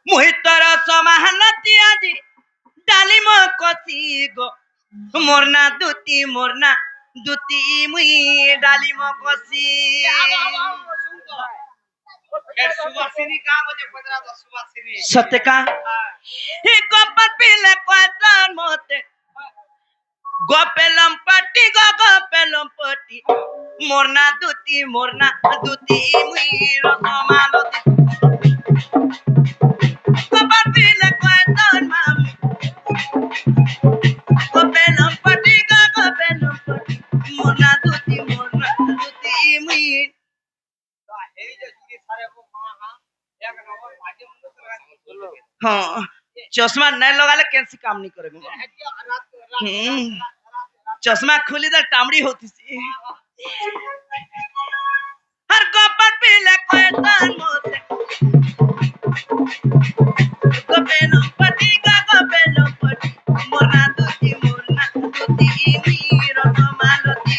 মুহিতর সমাহানতি আজি ডালিম কষি গো মোরনা দুতি মুই ডালিম কষি সত্য का গোপাল পিলে কয়তার মতে গোপেলম পটি মোরনা দুতি মুই রসমালতি গোপাল পিলে কয়তার মাম গোপেলম পটি মোরনা দুতি মুই हाँ चश्मा नहीं लगा ले कैसे काम नहीं करेगा चश्मा खुली तो टामड़ी होती सी हर गोपर पीले कोई तान मोते गोपेलो पटी मोरना दुती मीरो मालती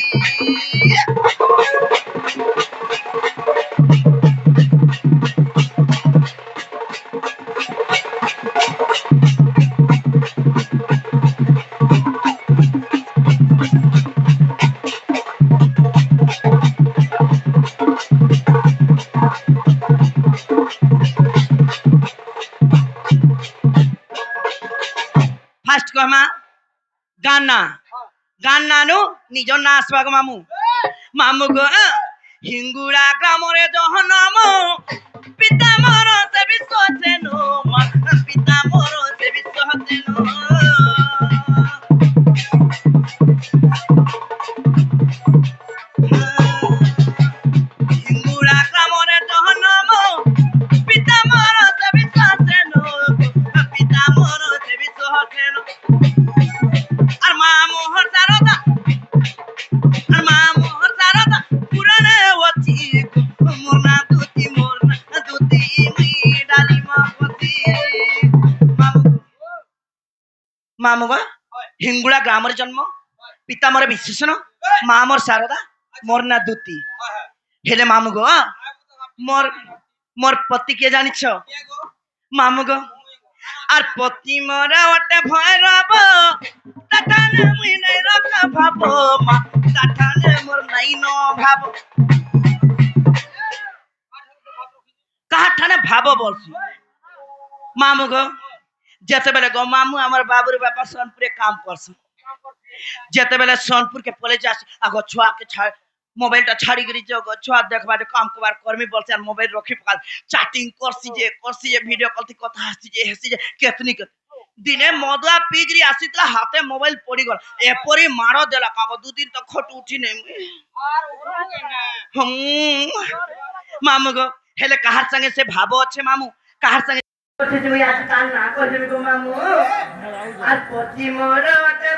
ফার্স্ট কমা গান্নানো নিজ না আসবাগ মামু গো হিঙ্গুড়া গ্রামরে জহনম পিতা মর সে বিশ্বসেন পিতা মর সে বিশ্বসেন হিঙ্গুড়া গ্রামরে জহনম পিতা মর সে বিশ্বসেন পিতা মর সে বিশ্বসেন আর মা মোহর সারদা পুরানে ওছি মোরনা দুতি মুই ডালিম কষি মামু গো হিঙ্গুড়া গ্রামের জন্ম পিতা মোর বিশ্বসেন মা মোর সারদা মোরনা দুতি হেলে মামু গো মোর পতি কে জানিছ মামু গো আর পতি মোরা ওটে ভয় রব তাঠানে মুই নাই রকা ভাব মা তাঠানে মোর নাই ন ভাব কাহার ঠানে ভাব বলছি মামু গো যেতেবেলে গো মামু আমার বাবুর বাপা সোনপুরে কাম করছে যেতেবেলে সোনপুর के पले जास आगो छुआ के मोबाइलটা ছাড়ি গরি যে গো ছুয়া দেখবা যে কাম কবার কর্মী বলছে আর মোবাইল রখি পাল চ্যাটিং করছি যে ভিডিও কল থেকে কথা হাসছি যে কেতনি দিনে মদুয়া পিগরি আসিতলা হাতে মোবাইল পড়ি গল এপরি মারো দেলা কাগো দুদিন তো খট উঠি নেই মামু গো হেলে কাহার সঙ্গে সে ভাবো আছে মামু কাহার সঙ্গে তুমি আজ কাল না কইবে গো মামু আর পতি মোর ওতে